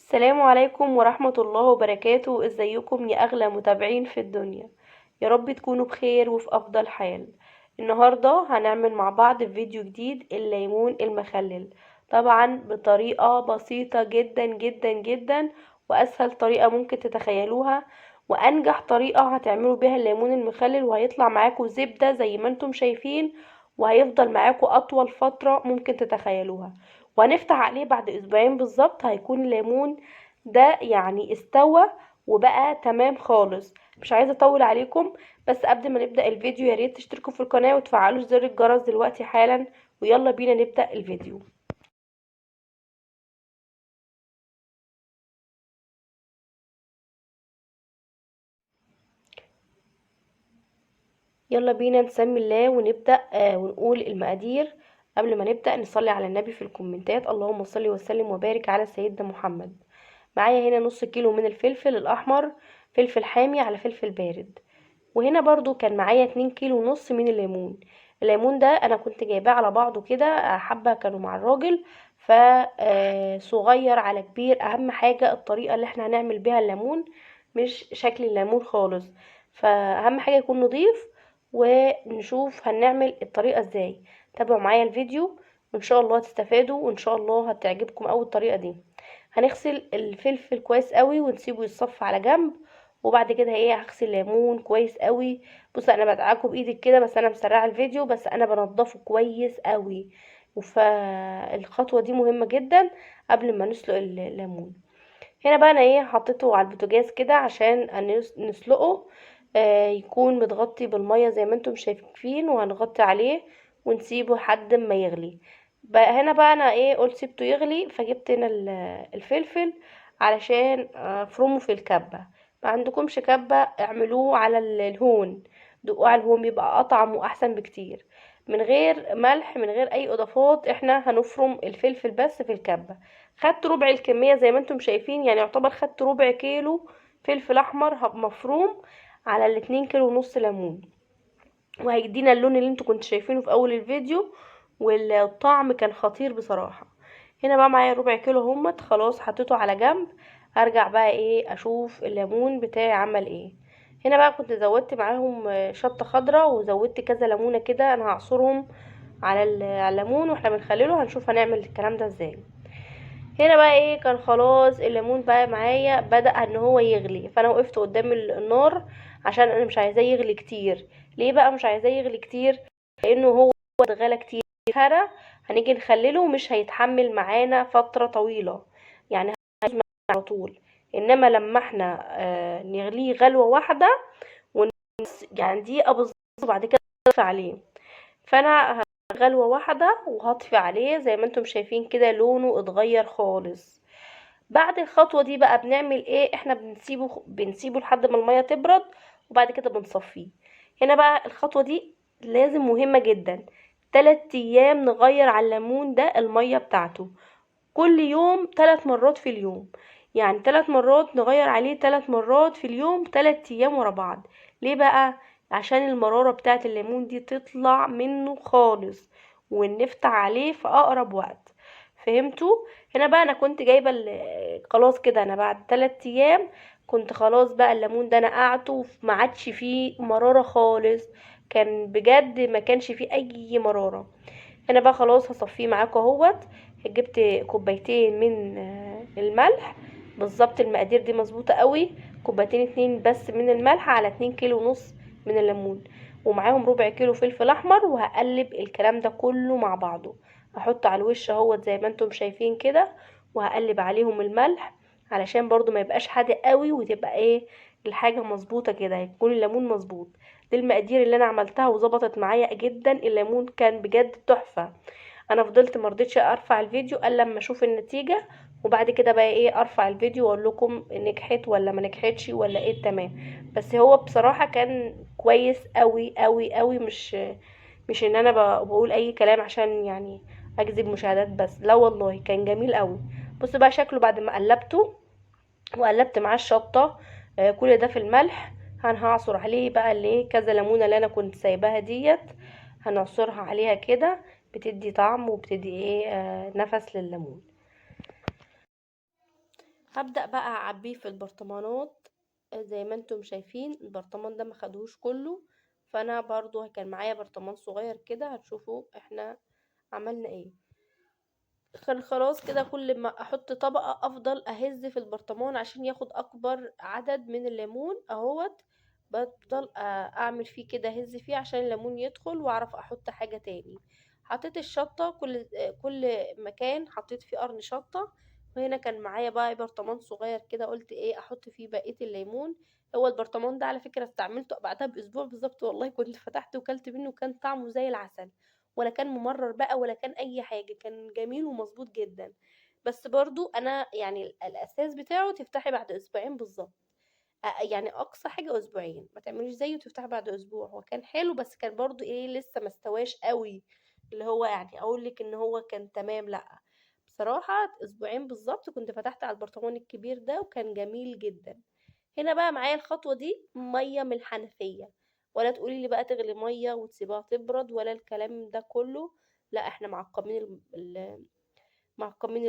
السلام عليكم ورحمة الله وبركاته. ازيكم يا اغلى متابعين في الدنيا؟ يا رب تكونوا بخير وفي افضل حال. النهاردة هنعمل مع بعض فيديو جديد، الليمون المخلل. طبعا بطريقة بسيطة جدا جدا جدا، واسهل طريقة ممكن تتخيلوها، وانجح طريقة هتعملوا بيها الليمون المخلل، وهيطلع معاكم زبدة زي ما انتم شايفين، وهيفضل معاكم اطول فترة ممكن تتخيلوها. وهنفتح عليه بعد اسبوعين بالظبط، هيكون الليمون ده يعني استوى وبقى تمام خالص. مش عايزه اطول عليكم، بس قبل ما نبدا الفيديو يا ريت تشتركوا في القناه وتفعلوا زر الجرس دلوقتي حالا، ويلا بينا نبدا الفيديو. يلا بينا نسمي الله ونبدا ونقول المقادير. قبل ما نبدا نصلي على النبي في الكومنتات: اللهم صل وسلم وبارك على سيدنا محمد. معايا هنا نص كيلو من الفلفل الاحمر، فلفل حامي على فلفل بارد. وهنا برضو كان معايا 2 كيلو ونص من الليمون. الليمون ده انا كنت جايباه على بعضه كده، حبة كانوا مع الراجل، فصغير على كبير. اهم حاجة الطريقة اللي احنا هنعمل بيها الليمون، مش شكل الليمون خالص. فاهم حاجة يكون نضيف. ونشوف هنعمل الطريقة ازاي. تابعوا معايا الفيديو وان شاء الله هتستفادوا، وان شاء الله هتعجبكم اوي الطريقة دي. هنغسل الفلفل كويس قوي ونسيبه يتصفى على جنب. وبعد كده هغسل ليمون كويس قوي. بص انا بدعكه بايدك كده، بس انا مسرعه الفيديو، بس انا بنضفه كويس قوي. فالخطوه دي مهمه جدا قبل ما نسلق الليمون. هنا بقى انا حطيته على البوتاجاز كده عشان نسلقه. يكون متغطي بالميه زي ما انتم شايفين، وهنغطي عليه ونسيبه لحد ما يغلي. بقى هنا بقى انا قلت سيبته يغلي، فجبت هنا الفلفل علشان افرمه في الكبه. ما عندكمش كبه اعملوه على الهون. دقوه على الهون بيبقى اطعم واحسن بكتير. من غير ملح من غير اي اضافات، احنا هنفرم الفلفل بس في الكبه. خدت ربع الكمية زي ما انتم شايفين، يعني يعتبر خدت ربع كيلو فلفل احمر مفروم على ال2 كيلو ونص ليمون. وهيدينا اللون اللي انتوا كنتوا شايفينه في اول الفيديو، والطعم كان خطير بصراحة. هنا بقى معايا ربع كيلو همت، خلاص حطيته على جنب. هرجع بقى اشوف الليمون بتاعي عمل ايه. هنا بقى كنت زودت معاهم شطة خضراء، وزودت كذا ليمونة كده انا هعصرهم على على الليمون، واحنا بنخلله هنشوف هنعمل الكلام ده ازاي. هنا بقى كان خلاص الليمون بقى معايا بدأ ان هو يغلي، فانا وقفت قدام النار عشان انا مش عايزاه يغلي كتير. ليه بقى مش عايزاه يغلي كتير؟ لانه هو اتغلى كتير هرا، هنيجي نخلله ومش هيتحمل معانا فترة طويلة، يعني على طول. انما لما احنا نغليه غلوة واحدة، يعني دقيقة بالظبط، وبعد كده نطفي عليه. فانا غلوة واحدة وهطفي عليه زي ما انتم شايفين كده لونه اتغير خالص. بعد الخطوة دي بقى بنعمل احنا بنسيبه لحد ما المية تبرد، وبعد كده بنصفيه. هنا بقى الخطوة دي لازم مهمة جدا. 3 ايام نغير على الليمون ده المية بتاعته، كل يوم 3 مرات في اليوم. يعني 3 مرات نغير عليه، 3 مرات في اليوم، 3 ايام ورا بعض. ليه بقى؟ عشان المرارة بتاعت الليمون دي تطلع منه خالص، ونفتح عليه في اقرب وقت. فهمتوا؟ هنا بقى انا كنت جايبه خلاص كده، انا بعد 3 ايام كنت خلاص بقى الليمون ده نقعته، ما عادش فيه مرارة خالص. كان بجد ما كانش فيه اي مرارة. هنا بقى خلاص هصفيه معاكم اهوت. جبت كوبايتين من الملح. بالظبط المقادير دي مظبوطه قوي. كوبايتين اتنين بس من الملح على 2 كيلو ونص من الليمون. ومعاهم ربع كيلو فلفل احمر، وهقلب الكلام ده كله مع بعضه. هحط على الوش اهوت زي ما انتم شايفين كده، وهقلب عليهم الملح علشان برضو ما يبقاش حادق قوي، وتبقى الحاجه مظبوطه كده، هيكون الليمون مظبوط. دي المقادير اللي انا عملتها وظبطت معايا جدا. الليمون كان بجد تحفه. انا فضلت مرضتش ارفع الفيديو الا لما اشوف النتيجه، وبعد كده بقى ارفع الفيديو واقول لكم نجحت ولا ما نجحتش ولا تمام. بس هو بصراحه كان كويس قوي قوي قوي، مش ان انا بقول اي كلام عشان يعني اجذب مشاهدات بس، لا والله كان جميل قوي. بصوا بقى شكله بعد ما قلبته وقلبت معاه الشطه. كل ده في الملح. هعصر عليه بقى كذا ليمونه اللي انا كنت سايباها ديت، هنعصرها عليها كده. بتدي طعم وبتدي نفس لليمون. هبدأ بقى اعبيه في البرطمانات. زي ما انتم شايفين البرطمان ده ما خدهوش كله، فانا برضو كان معايا برطمان صغير كده، هتشوفوا احنا عملنا ايه. كان خلاص كده كل ما احط طبقة افضل اهز في البرطمان عشان ياخد اكبر عدد من الليمون اهوت. بفضل اعمل فيه كده اهز فيه عشان الليمون يدخل واعرف احط حاجة تاني. حطيت الشطة كل مكان حطيت فيه قرن شطة. وهنا كان معايا بقى برطمان صغير كده، قلت ايه احط فيه بقية الليمون. هو البرطمان ده على فكرة استعملته بعدها باسبوع بالظبط، والله كنت فتحته وكلت منه كان طعمه زي العسل. ولا كان ممرر بقى ولا كان اي حاجة، كان جميل ومظبوط جدا. بس برضو انا يعني الاساس بتاعه تفتحي بعد اسبوعين بالظبط. يعني اقصى حاجة اسبوعين، ما تعمليش زيه وتفتحي بعد اسبوع. هو كان حلو بس كان برضو ايه لسه ما استواش قوي، اللي هو يعني اقول لك ان هو كان تمام، لا. بصراحة اسبوعين بالظبط كنت فتحت على البرطمان الكبير ده وكان جميل جدا. هنا بقى معايا الخطوة دي مية من الحنفية. ولا تقولي لي بقى تغلي مية وتسيبها تبرد ولا الكلام ده كله. لا، احنا معقمين معقمين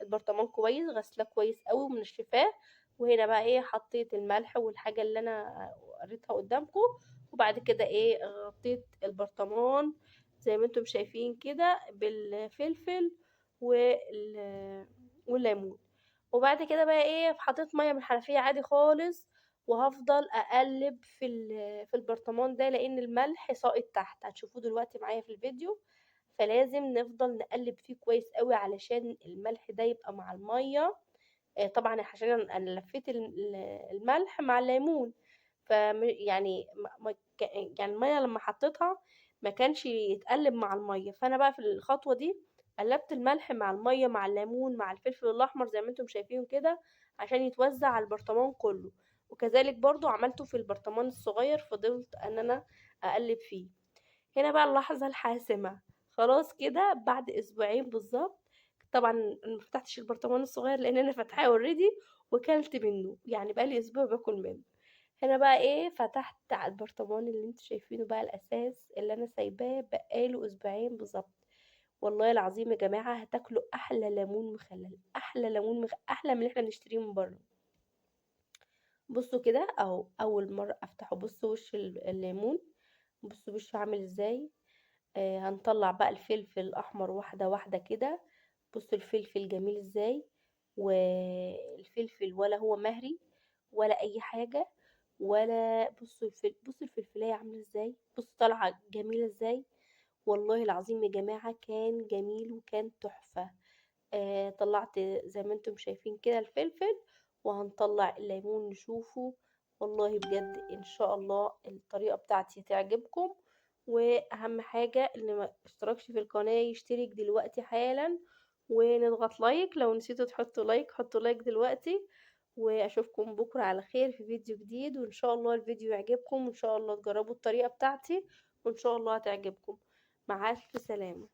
البرطمان كويس، غسله كويس قوي ومنشفاه. وهنا بقى ايه حطيت الملح والحاجة اللي انا قريتها قدامكم. وبعد كده ايه غطيت البرطمان زي ما انتم شايفين كده بالفلفل والليمون. وبعد كده بقى ايه حطيت ميه من الحنفيه عادي خالص. وهفضل اقلب في البرطمان ده لان الملح ساقط تحت، هتشوفوه دلوقتي معايا في الفيديو. فلازم نفضل نقلب فيه كويس قوي علشان الملح ده يبقى مع الميه. طبعا عشان انا لفيت الملح مع الليمون. ف يعني يعني الميه لما حطيتها ما كانش يتقلب مع الميه، فانا بقى في الخطوه دي قلبت الملح مع الميه مع الليمون مع الفلفل الاحمر زي ما انتم شايفين كده عشان يتوزع على البرطمان كله. وكذلك برضو عملته في البرطمان الصغير، فضلت ان انا اقلب فيه. هنا بقى اللحظة الحاسمة. خلاص كده بعد اسبوعين بالظبط. طبعا انا مفتحتش البرطمان الصغير لان انا فاتحاه اوريدي وكلت منه، يعني بقى لي اسبوع باكل منه. هنا بقى ايه فتحت على البرطمان اللي انتوا شايفينه بقى الاساس اللي انا سايباه بقاله اسبوعين بالظبط. والله العظيم يا جماعة هتاكلوا احلى ليمون مخلل، احلى احلى من اللي احنا بنشتريه من بره. بصوا كده اهو اول مرة افتحه، بصوا وش الليمون، بصوا وشه عامل ازاي. هنطلع بقى الفلفل الأحمر واحدة واحدة كده. بصوا الفلفل جميل ازاي. والفلفل ولا هو مهري ولا أي حاجة. ولا بصوا الفلفلاية عاملة ازاي، بصوا طالعة جميلة ازاي. والله العظيم يا جماعة كان جميل وكان تحفة. طلعت زي ما انتم شايفين كده الفلفل. وهنطلع الليمون نشوفه. والله بجد ان شاء الله الطريقة بتاعتي تعجبكم. واهم حاجة اللي ما اشتركش في القناة يشترك دلوقتي حالا. ونضغط لايك، لو نسيتوا تحطوا لايك حطوا لايك دلوقتي. واشوفكم بكرة على خير في فيديو جديد، وان شاء الله الفيديو يعجبكم وان شاء الله تجربوا الطريقة بتاعتي وان شاء الله هتعجبكم. مع الف سلامة.